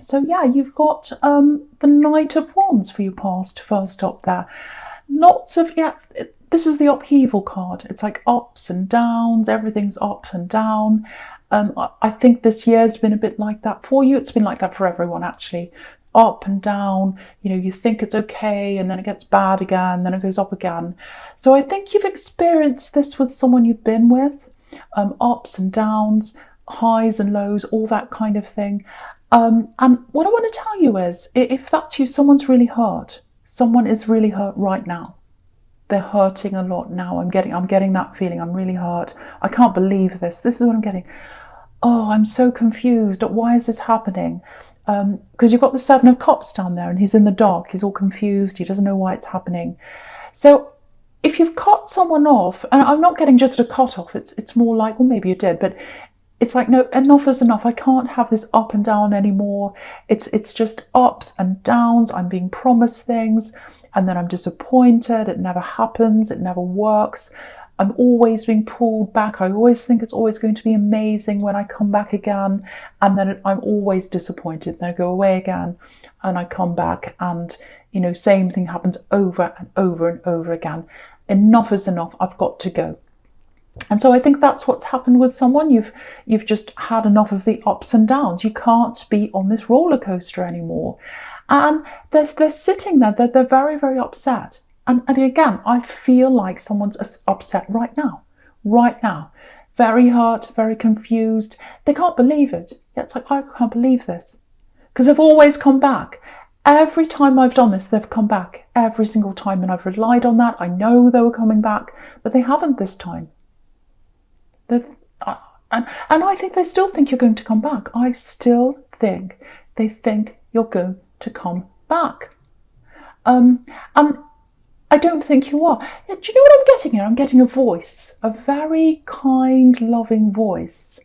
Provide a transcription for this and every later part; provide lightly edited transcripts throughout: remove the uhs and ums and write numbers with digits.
So yeah, you've got the Knight of Wands for your past first up there. Lots of, yeah, this is the upheaval card. It's like ups and downs, everything's up and down. I think this year's been a bit like that for you. It's been like that for everyone, actually. Up and down, you know, you think it's okay and then it gets bad again, then it goes up again. So I think you've experienced this with someone you've been with, ups and downs, highs and lows, all that kind of thing. And what I want to tell you is, if that's you, someone's really hurt. Someone is really hurt right now. They're hurting a lot now. I'm getting that feeling. I'm really hurt. I can't believe this. This is what I'm getting. Oh, I'm so confused. Why is this happening? Because you've got the Seven of Cups down there and he's in the dark. He's all confused. He doesn't know why it's happening. So if you've cut someone off, and I'm not getting just a cut off, it's more like, well, maybe you did, but it's like, no, enough is enough. I can't have this up and down anymore. It's just ups and downs. I'm being promised things and then I'm disappointed. It never happens. It never works. I'm always being pulled back. I always think it's always going to be amazing when I come back again. And then I'm always disappointed. Then I go away again and I come back and, you know, same thing happens over and over and over again. Enough is enough. I've got to go. And so I think that's what's happened with someone. You've just had enough of the ups and downs. You can't be on this roller coaster anymore. And they're sitting there, they're very, very upset. And again, I feel like someone's upset right now. Very hurt, very confused. They can't believe it. Yeah, it's like, I can't believe this. Because they've always come back. Every time I've done this, they've come back. Every single time. And I've relied on that. I know they were coming back, but they haven't this time. And I think they still think you're going to come back. I still think they think you're going to come back. And I don't think you are. Do you know what I'm getting here? I'm getting a voice, a very kind, loving voice.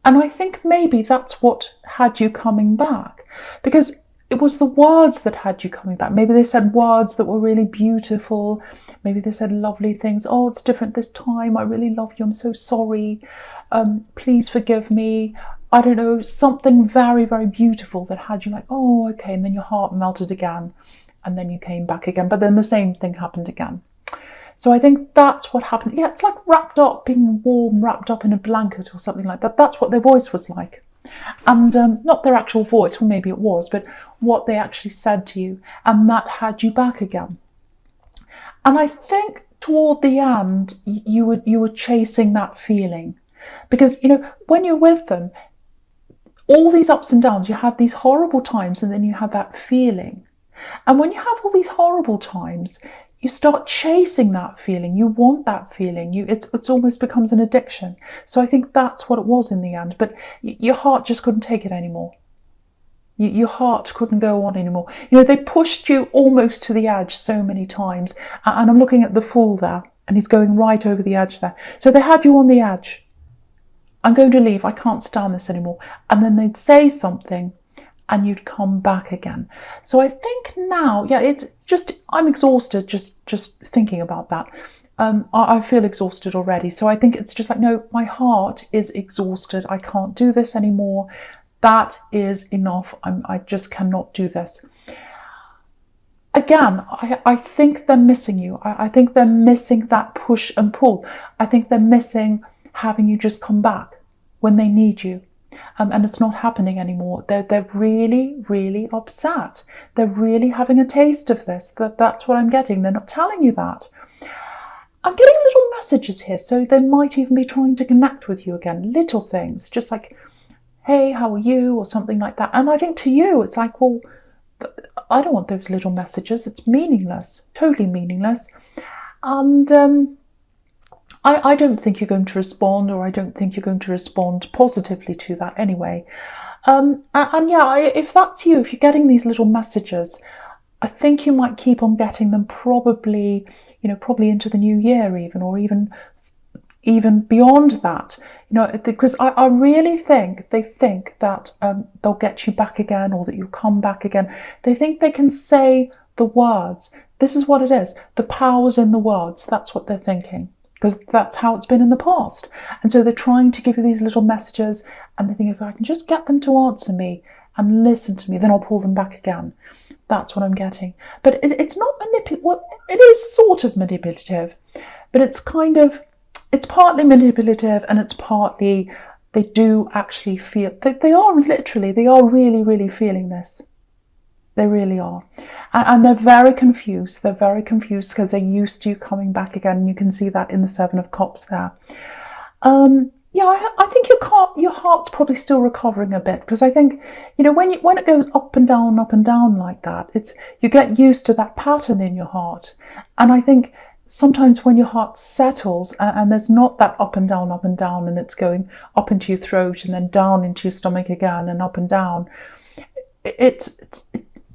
And I think maybe that's what had you coming back, because it was the words that had you coming back. Maybe they said words that were really beautiful. Maybe they said lovely things. Oh, it's different this time. I really love you. I'm so sorry. Please forgive me. I don't know, something very, very beautiful that had you like, oh, okay. And then your heart melted again. And then you came back again. But then the same thing happened again. So I think that's what happened. Yeah, it's like wrapped up, being warm, wrapped up in a blanket or something like that. That's what their voice was like. And not their actual voice, well, maybe it was, but what they actually said to you. And that had you back again. And I think toward the end, you were chasing that feeling. Because, you know, when you're with them, all these ups and downs, you had these horrible times and then you had that feeling. And when you have all these horrible times, you start chasing that feeling. You want that feeling. It's almost becomes an addiction. So I think that's what it was in the end. But your heart just couldn't take it anymore. Your heart couldn't go on anymore. You know, they pushed you almost to the edge so many times. And I'm looking at the Fool there, and he's going right over the edge there. So they had you on the edge. I'm going to leave. I can't stand this anymore. And then they'd say something, and you'd come back again. So I think now, yeah, it's just, I'm exhausted just thinking about that. I feel exhausted already. So I think it's just like, no, my heart is exhausted. I can't do this anymore. That is enough. I just cannot do this. Again, I think they're missing you. I think they're missing that push and pull. I think they're missing having you just come back when they need you. And it's not happening anymore. They're really, really upset. They're really having a taste of this. That's what I'm getting. They're not telling you that. I'm getting little messages here. So they might even be trying to connect with you again. Little things, just like, hey, how are you? Or something like that. And I think to you, it's like, well, I don't want those little messages. It's meaningless, totally meaningless. And I don't think you're going to respond, or I don't think you're going to respond positively to that anyway. And yeah, if that's you, if you're getting these little messages, I think you might keep on getting them probably into the new year even, or even beyond that, because I really think they think that they'll get you back again, or that you'll come back again. They think they can say the words. This is what it is. The power's in the words. That's what they're thinking, because that's how it's been in the past. And so they're trying to give you these little messages, and they think, if I can just get them to answer me, and listen to me, then I'll pull them back again. That's what I'm getting. But it's not manipulative. Well, it is sort of manipulative, but it's partly manipulative, and it's partly they do actually feel, they are really, really feeling this. They really are. And they're very confused. They're very confused because they're used to you coming back again. And you can see that in the Seven of Cups there. Yeah, I think your heart's probably still recovering a bit, because I think, when it goes up and down like that, you get used to that pattern in your heart. And I think sometimes when your heart settles and there's not that up and down, and it's going up into your throat and then down into your stomach again and up and down,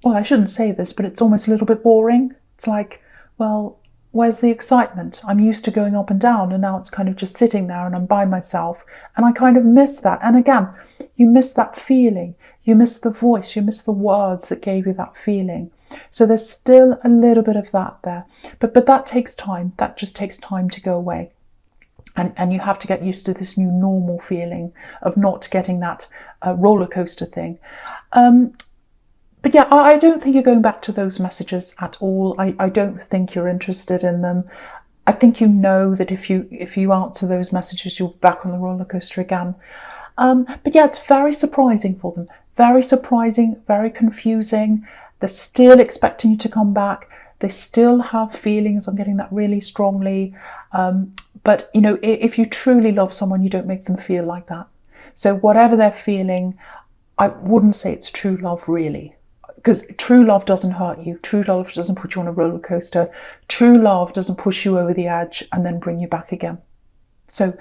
well, I shouldn't say this, but it's almost a little bit boring. It's like, well, where's the excitement? I'm used to going up and down, and now it's kind of just sitting there and I'm by myself, and I kind of miss that. And again, you miss that feeling. You miss the voice. You miss the words that gave you that feeling. So there's still a little bit of that there. But that takes time. That just takes time to go away. And you have to get used to this new normal feeling of not getting that roller coaster thing. But yeah, I don't think you're going back to those messages at all. I don't think you're interested in them. I think you know that if you answer those messages, you're back on the roller coaster again. But yeah, it's very surprising for them. Very surprising, very confusing. They're still expecting you to come back. They still have feelings. I'm getting that really strongly. But, if you truly love someone, you don't make them feel like that. So whatever they're feeling, I wouldn't say it's true love, really. Because true love doesn't hurt you. True love doesn't put you on a roller coaster. True love doesn't push you over the edge and then bring you back again. So,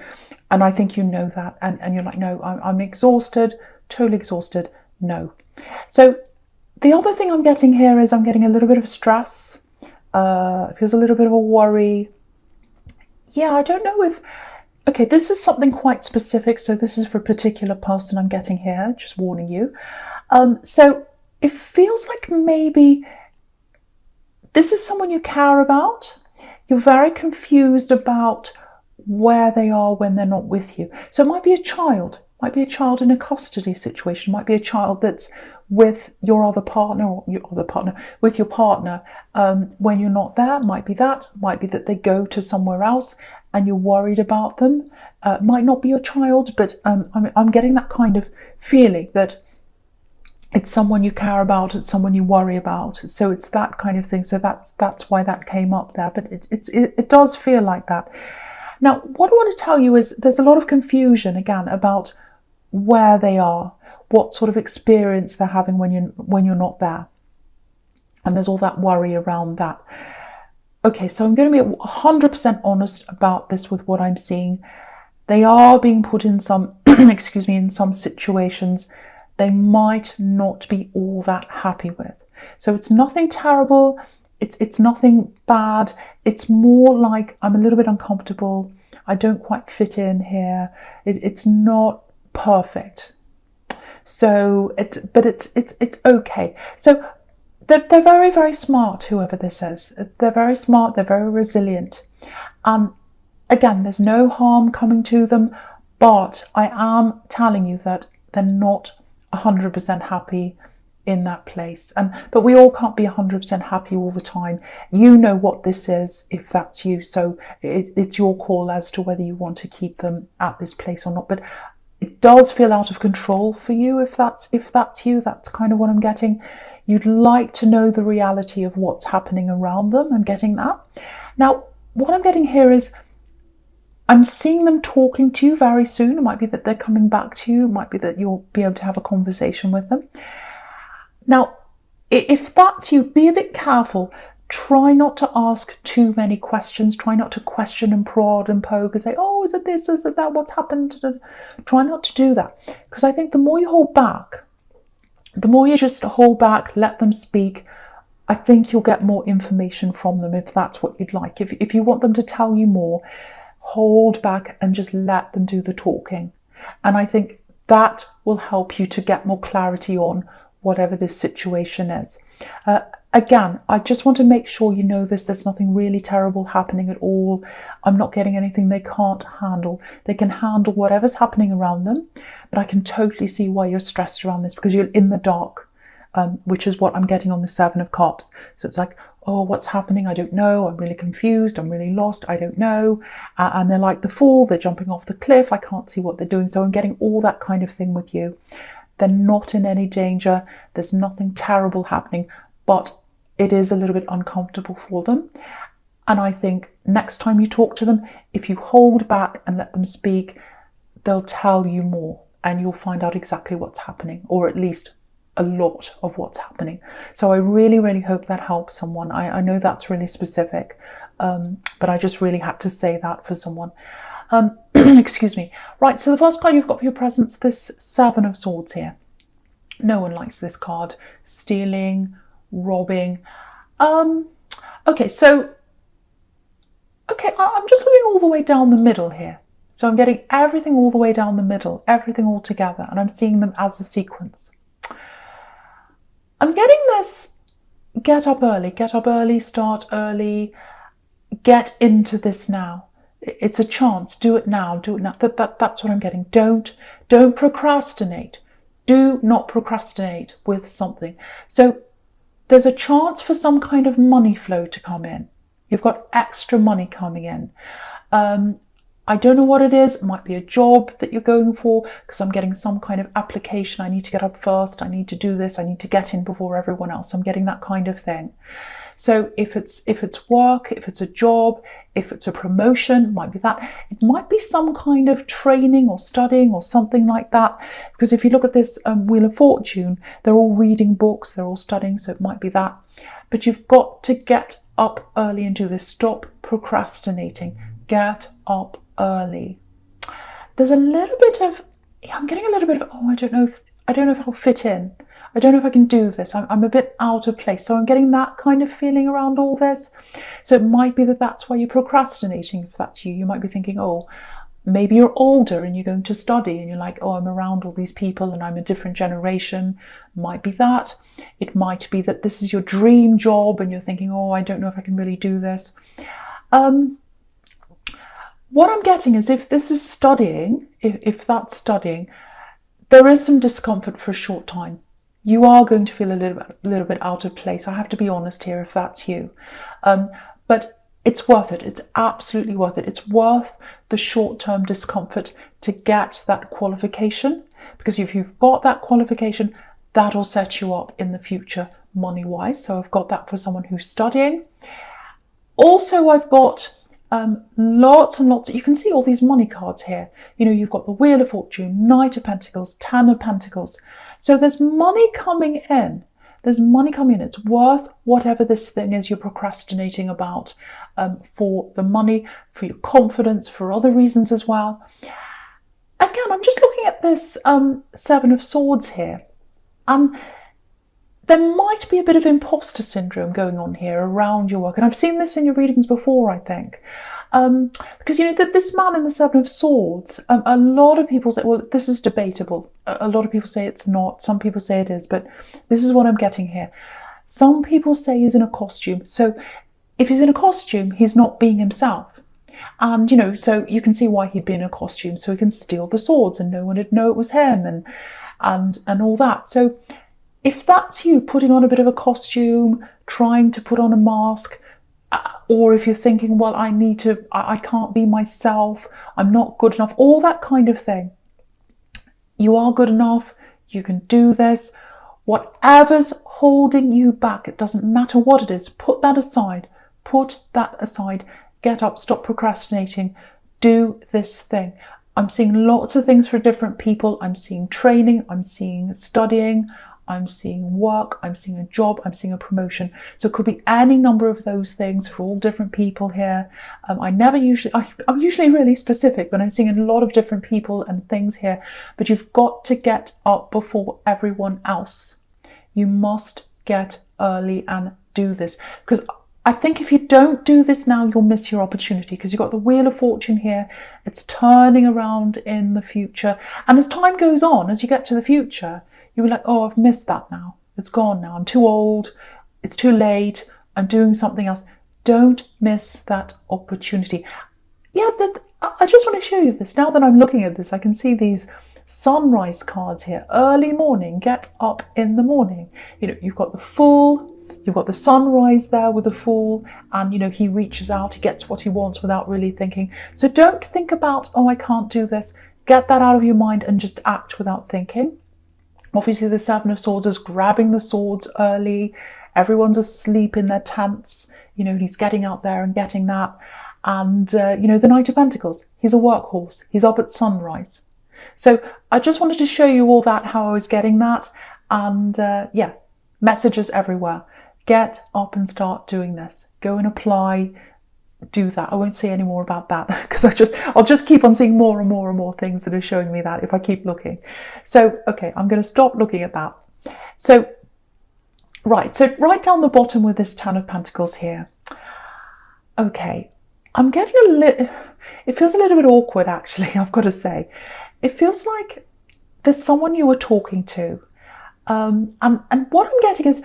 and I think you know that. And you're like, no, I'm exhausted, totally exhausted. No. So the other thing I'm getting here is I'm getting a little bit of stress. Feels a little bit of a worry. Yeah, I don't know if... Okay, this is something quite specific. So this is for a particular person I'm getting here, just warning you. So it feels like maybe this is someone you care about. You're very confused about where they are when they're not with you. So it might be a child. Might be a child in a custody situation. Might be a child that's with your other partner, or with your partner when you're not there. Might be that. Might be that they go to somewhere else and you're worried about them. Might not be your child, but I'm getting that kind of feeling that it's someone you care about, it's someone you worry about. So it's that kind of thing. So that's why that came up there. But it does feel like that. Now, what I want to tell you is there's a lot of confusion, again, about where they are, what sort of experience they're having when you're not there. And there's all that worry around that. Okay, so I'm going to be 100% honest about this with what I'm seeing. They are being put in some, in some situations they might not be all that happy with. So it's nothing terrible. It's nothing bad. It's more like I'm a little bit uncomfortable. I don't quite fit in here. It's not perfect. So it's okay. So they're very, very smart, whoever this is. They're very smart. They're very resilient. And again, there's no harm coming to them. But I am telling you that they're not 100% happy in that place. But we all can't be 100% happy all the time. You know what this is if that's you. So it's your call as to whether you want to keep them at this place or not. But it does feel out of control for you if that's you. That's kind of what I'm getting. You'd like to know the reality of what's happening around them. I'm getting that. Now, what I'm getting here is I'm seeing them talking to you very soon. It might be that they're coming back to you. It might be that you'll be able to have a conversation with them. Now, if that's you, be a bit careful. Try not to ask too many questions. Try not to question and prod and poke and say, oh, is it this, is it that, what's happened? Try not to do that. Because I think the more you hold back, the more you just hold back, let them speak, I think you'll get more information from them if that's what you'd like. If you want them to tell you more, hold back and just let them do the talking. And I think that will help you to get more clarity on whatever this situation is. Again, I just want to make sure you know this. There's nothing really terrible happening at all. I'm not getting anything they can't handle. They can handle whatever's happening around them, but I can totally see why you're stressed around this, because you're in the dark, which is what I'm getting on the Seven of Cups. So it's like, oh, what's happening? I don't know. I'm really confused. I'm really lost. I don't know. And they're like the Fool. They're jumping off the cliff. I can't see what they're doing. So I'm getting all that kind of thing with you. They're not in any danger. There's nothing terrible happening, but it is a little bit uncomfortable for them. And I think next time you talk to them, if you hold back and let them speak, they'll tell you more and you'll find out exactly what's happening, or at least a lot of what's happening. So I really, really hope that helps someone. I know that's really specific, but I just really had to say that for someone. Excuse me. Right, so the first card you've got for your presence, this Seven of Swords here. No one likes this card. Stealing, robbing. Okay, so, I'm just looking all the way down the middle here. So I'm getting everything all the way down the middle, everything all together, and I'm seeing them as a sequence. I'm getting this get up early, start early, get into this now. It's a chance, do it now, do it now. That's what I'm getting. Don't procrastinate. Do not procrastinate with something. So there's a chance for some kind of money flow to come in. You've got extra money coming in. I don't know what it is. It might be a job that you're going for, because I'm getting some kind of application. I need to get up first. I need to do this. I need to get in before everyone else. I'm getting that kind of thing. So if it's work, if it's a job, if it's a promotion, it might be that. It might be some kind of training or studying or something like that. Because if you look at this Wheel of Fortune, they're all reading books, they're all studying, so it might be that. But you've got to get up early and do this. Stop procrastinating. Get up early. There's a little bit of, I'm getting a little bit of, oh, I don't know if I'll fit in. I don't know if I can do this. I'm a bit out of place. So I'm getting that kind of feeling around all this. So it might be that that's why you're procrastinating. If that's you, you might be thinking, oh, maybe you're older and you're going to study and you're like, oh, I'm around all these people and I'm a different generation. Might be that. It might be that this is your dream job and you're thinking, oh, I don't know if I can really do this. What I'm getting is, if this is studying, if that's studying, there is some discomfort for a short time. You are going to feel a little bit out of place. I have to be honest here if that's you. But it's worth it. It's absolutely worth it. It's worth the short-term discomfort to get that qualification, because if you've got that qualification, that'll set you up in the future money-wise. So I've got that for someone who's studying. Also, I've got lots and lots. You can see all these money cards here. You know, you've got the Wheel of Fortune, Knight of Pentacles, Ten of Pentacles. So there's money coming in. There's money coming in. It's worth whatever this thing is you're procrastinating about, for the money, for your confidence, for other reasons as well. Again, I'm just looking at this Seven of Swords here. There might be a bit of imposter syndrome going on here around your work. And I've seen this in your readings before, I think. Because, you know, that this man in the Seven of Swords, a lot of people say, well, this is debatable. A lot of people say it's not. Some people say it is. But this is what I'm getting here. Some people say he's in a costume. So if he's in a costume, he's not being himself. And, you know, so you can see why he'd be in a costume. So he can steal the swords and no one would know it was him and all that. So if that's you, putting on a bit of a costume, trying to put on a mask, or if you're thinking, well, I can't be myself, I'm not good enough, all that kind of thing. You are good enough, you can do this. Whatever's holding you back, it doesn't matter what it is, put that aside. Put that aside. Get up, stop procrastinating, do this thing. I'm seeing lots of things for different people. I'm seeing training, I'm seeing studying, I'm seeing work, I'm seeing a job, I'm seeing a promotion. So it could be any number of those things for all different people here. I'm usually really specific, but I'm seeing a lot of different people and things here. But you've got to get up before everyone else. You must get early and do this. Because I think if you don't do this now, you'll miss your opportunity, because you've got the Wheel of Fortune here. It's turning around in the future. And as time goes on, as you get to the future, you'll be like, oh, I've missed that now. It's gone now. I'm too old. it's too late, I'm doing something else. Don't miss that opportunity. Yeah, I just want to show you this. Now that I'm looking at this, I can see these sunrise cards here. Early morning, get up in the morning. You know, you've got the Fool, you've got the sunrise there with the Fool, and, you know, he reaches out, he gets what he wants without really thinking. So don't think about, oh, I can't do this. Get that out of your mind and just act without thinking. Obviously, the Seven of Swords is grabbing the swords early. Everyone's asleep in their tents. You know, he's getting out there and getting that. And, you know, the Knight of Pentacles, he's a workhorse. He's up at sunrise. So I just wanted to show you all that, how I was getting that. And, yeah, messages everywhere. Get up and start doing this. Go and apply. Do that. I won't say any more about that because I'll just keep on seeing more and more and more things that are showing me that if I keep looking. So, okay, I'm going to stop looking at that. So, right down the bottom with this Ten of Pentacles here. Okay, I'm getting it feels a little bit awkward actually, I've got to say. It feels like there's someone you were talking to. And what I'm getting is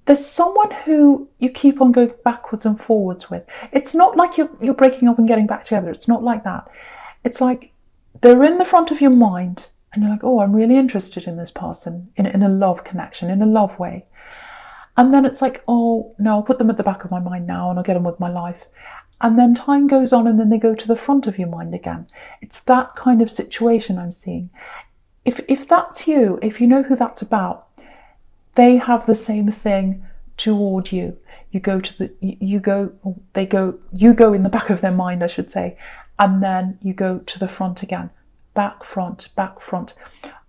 there's someone who you keep on going backwards and forwards with. It's not like you're breaking up and getting back together. It's not like that. It's like they're in the front of your mind and you're like, oh, I'm really interested in this person in a love connection, in a love way. And then it's like, oh, no, I'll put them at the back of my mind now and I'll get on with my life. And then time goes on and then they go to the front of your mind again. It's that kind of situation I'm seeing. If that's you, if you know who that's about, they have the same thing toward you. You go in the back of their mind, I should say, and then you go to the front again. Back, front, back, front.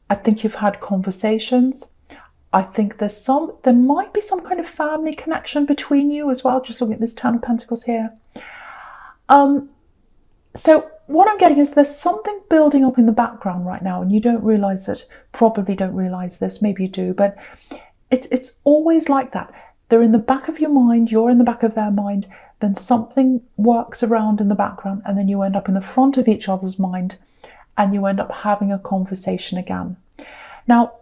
I think you've had conversations. I think there might be some kind of family connection between you as well, just looking at this Ten of Pentacles here. So what I'm getting is there's something building up in the background right now and you don't realise it, probably don't realise this, maybe you do, but it's always like that. They're in the back of your mind, you're in the back of their mind, then something works around in the background and then you end up in the front of each other's mind and you end up having a conversation again. Now,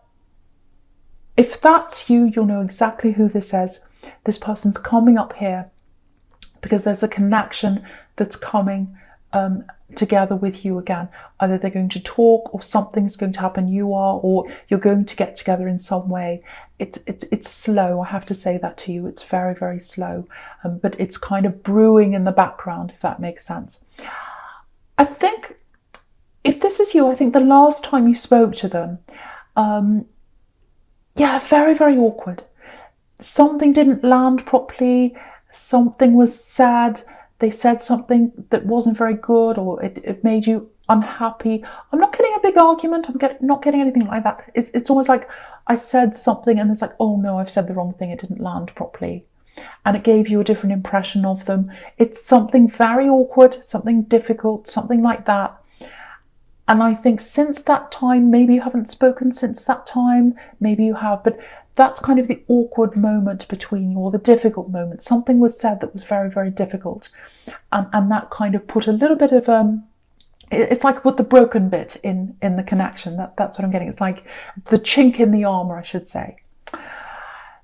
if that's you, you'll know exactly who this is. This person's coming up here because there's a connection that's coming together with you again. Either they're going to talk or something's going to happen, or you're going to get together in some way. It's slow, I have to say that to you. It's very, very slow, but it's kind of brewing in the background, if that makes sense. I think if this is you, I think the last time you spoke to them, yeah, very, very awkward. Something didn't land properly, something was said, they said something that wasn't very good, or it made you unhappy. I'm not getting a big argument, not getting anything like that. It's almost like I said something and it's like, oh no, I've said the wrong thing, it didn't land properly. And it gave you a different impression of them. It's something very awkward, something difficult, something like that. And I think since that time, maybe you haven't spoken since that time, maybe you have, but that's kind of the awkward moment between you, or the difficult moment. Something was said that was very, very difficult. And that kind of put a little bit of, it's like with the broken bit in the connection. That's what I'm getting. It's like the chink in the armour, I should say.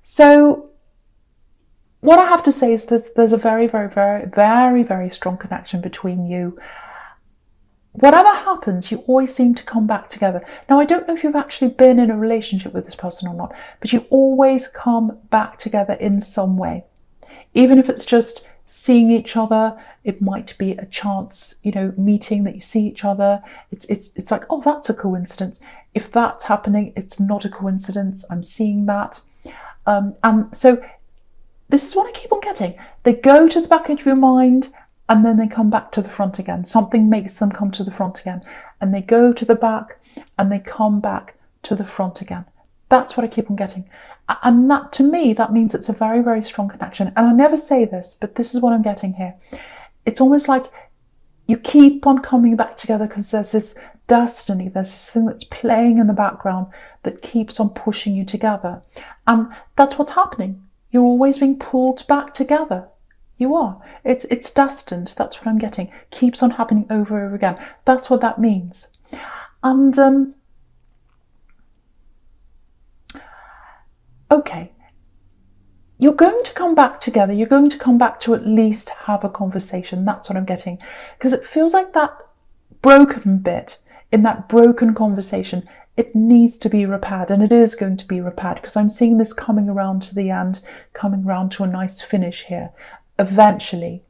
So what I have to say is that there's a very, very, very, very, very strong connection between you. Whatever happens, you always seem to come back together. Now, I don't know if you've actually been in a relationship with this person or not, but you always come back together in some way. Even if it's just seeing each other, it might be a chance, meeting that you see each other. It's like, oh, that's a coincidence. If that's happening, it's not a coincidence. I'm seeing that. And so this is what I keep on getting. They go to the back of your mind, and then they come back to the front again. Something makes them come to the front again. And they go to the back and they come back to the front again. That's what I keep on getting. And that, to me, that means it's a very, very strong connection. And I never say this, but this is what I'm getting here. It's almost like you keep on coming back together because there's this destiny, there's this thing that's playing in the background that keeps on pushing you together. And that's what's happening. You're always being pulled back together. You are. It's destined. That's what I'm getting. Keeps on happening over and over again. That's what that means. And okay. you're going to come back together. You're going to come back to at least have a conversation. That's what I'm getting. Because it feels like that broken bit in that broken conversation, it needs to be repaired, and it is going to be repaired, because I'm seeing this coming around to the end, coming around to a nice finish here, eventually.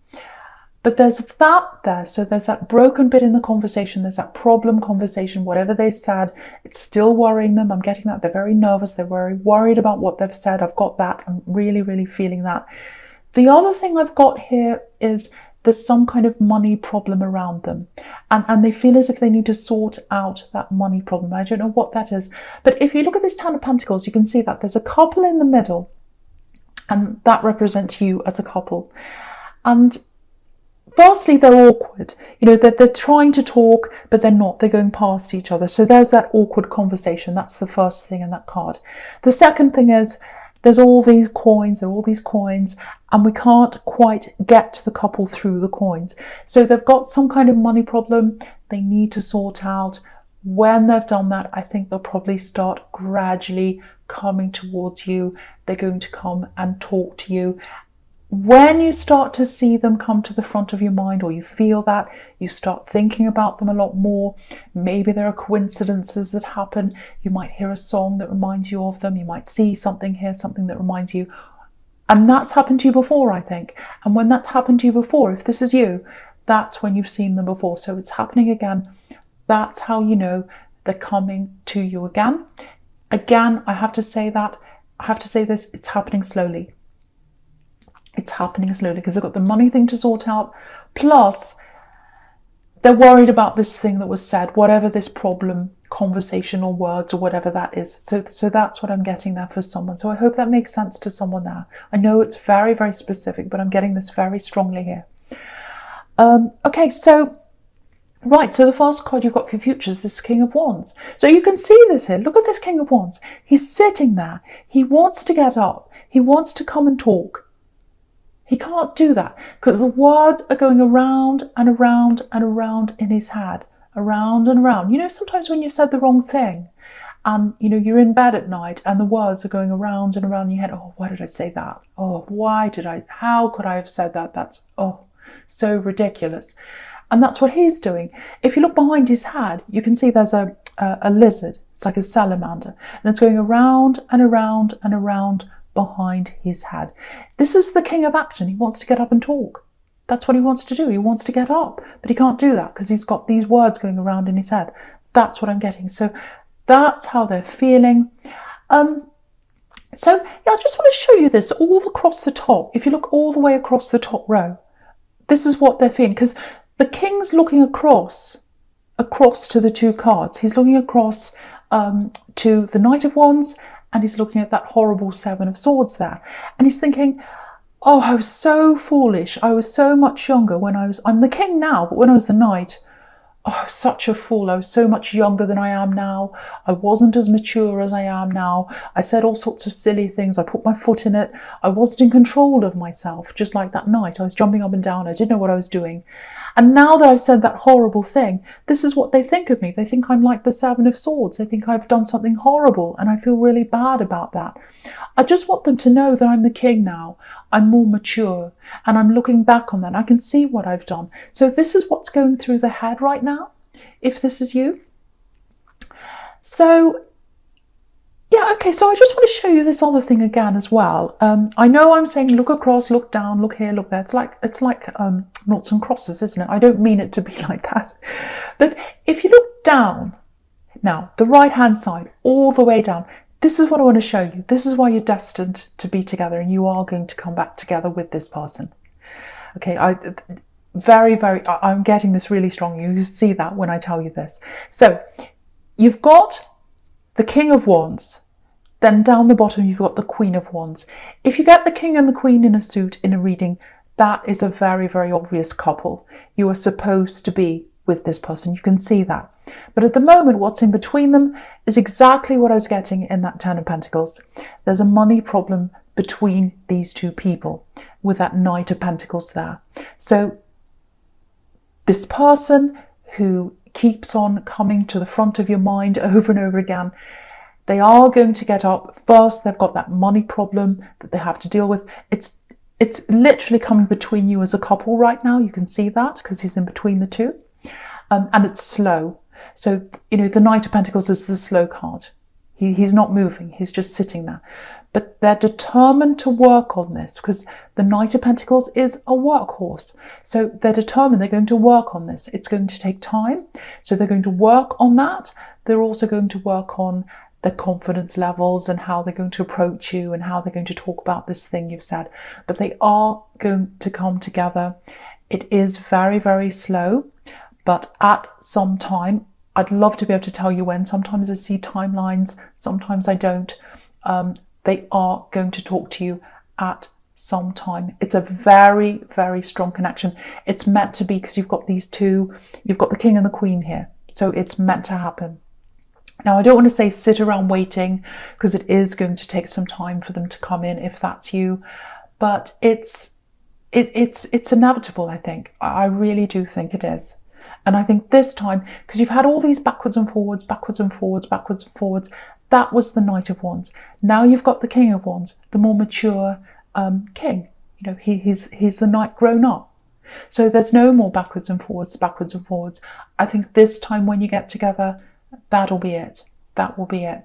But there's that there, so there's that broken bit in the conversation, there's that problem conversation, whatever they said, it's still worrying them. I'm getting that. They're very nervous, they're very worried about what they've said. I've got that. I'm really, really feeling that. The other thing I've got here is there's some kind of money problem around them. And they feel as if they need to sort out that money problem. I don't know what that is. But if you look at this Ten of Pentacles, you can see that there's a couple in the middle. And that represents you as a couple. And firstly, they're awkward. You know, they're trying to talk, but they're not. They're going past each other. So there's that awkward conversation. That's the first thing in that card. The second thing is, there's all these coins, and we can't quite get to the couple through the coins. So they've got some kind of money problem they need to sort out. When they've done that, I think they'll probably start gradually coming towards you. They're going to come and talk to you. When you start to see them come to the front of your mind, or you feel that, you start thinking about them a lot more. Maybe there are coincidences that happen. You might hear a song that reminds you of them. You might see something, hear something that reminds you. And that's happened to you before, I think. And when that's happened to you before, if this is you, that's when you've seen them before. So it's happening again. That's how you know they're coming to you again. Again, I have to say this, it's happening slowly. It's happening slowly because they've got the money thing to sort out. Plus, they're worried about this thing that was said, whatever this problem, conversation or words or whatever that is. So that's what I'm getting there for someone. So I hope that makes sense to someone there. I know it's very, very specific, but I'm getting this very strongly here. Okay, so right, so the first card you've got for your future is this King of Wands. So you can see this here. Look at this King of Wands. He's sitting there. He wants to get up. He wants to come and talk. He can't do that because the words are going around and around and around in his head, around and around. You know, sometimes when you've said the wrong thing and, you know, you're in bed at night and the words are going around and around in your head. Oh, why did I say that? Oh, how could I have said that? That's, oh, so ridiculous. And that's what he's doing. If you look behind his head, you can see there's a lizard. It's like a salamander. And it's going around and around and around behind his head. This is the king of action. He wants to get up and talk. That's what he wants to do. He wants to get up, but he can't do that because he's got these words going around in his head. That's what I'm getting. So that's how they're feeling. So yeah, I just want to show you this all across the top. If you look all the way across the top row, this is what they're feeling, because the king's looking across to the two cards. He's looking across to the Knight of Wands, and he's looking at that horrible Seven of Swords there. And he's thinking, oh, I was so foolish. I was so much younger when I'm the king now, but when I was the knight, oh, I was such a fool. I was so much younger than I am now. I wasn't as mature as I am now. I said all sorts of silly things. I put my foot in it. I wasn't in control of myself, just like that night. I was jumping up and down. I didn't know what I was doing. And now that I've said that horrible thing, this is what they think of me. They think I'm like the Seven of Swords. They think I've done something horrible, and I feel really bad about that. I just want them to know that I'm the king now. I'm more mature, and I'm looking back on that. I can see what I've done. So this is what's going through the head right now, if this is you. So yeah, okay, so I just want to show you this other thing again as well. I know I'm saying look across, look down, look here, look there. It's like noughts and crosses, isn't it? I don't mean it to be like that. But if you look down, now, the right-hand side, all the way down, this is what I want to show you. This is why you're destined to be together, and you are going to come back together with this person. Okay, I'm getting this really strong. You see that when I tell you this. So you've got the King of Wands, then down the bottom you've got the Queen of Wands. If you get the King and the Queen in a suit in a reading, that is a very, very obvious couple. You are supposed to be with this person. You can see that. But at the moment, what's in between them is exactly what I was getting in that Ten of Pentacles. There's a money problem between these two people with that Knight of Pentacles there. So this person who keeps on coming to the front of your mind over and over again, They are going to get up. First, they've got that money problem that they have to deal with. It's literally coming between you as a couple right now. You can see that because he's in between the two. And it's slow. So, the Knight of Pentacles is the slow card. He's not moving. He's just sitting there. But they're determined to work on this because the Knight of Pentacles is a workhorse. So they're determined they're going to work on this. It's going to take time. So they're going to work on that. They're also going to work on their confidence levels and how they're going to approach you and how they're going to talk about this thing you've said. But they are going to come together. It is very, very slow. But at some time, I'd love to be able to tell you when. Sometimes I see timelines, sometimes I don't. They are going to talk to you at some time. It's a very, very strong connection. It's meant to be because you've got these two, you've got the King and the Queen here. So it's meant to happen. Now, I don't want to say sit around waiting because it is going to take some time for them to come in if that's you. But it's inevitable, I think. I really do think it is. And I think this time, because you've had all these backwards and forwards, backwards and forwards, backwards and forwards, that was the Knight of Wands. Now you've got the King of Wands, the more mature king. He's the knight grown up. So there's no more backwards and forwards, backwards and forwards. I think this time when you get together, that'll be it. That will be it.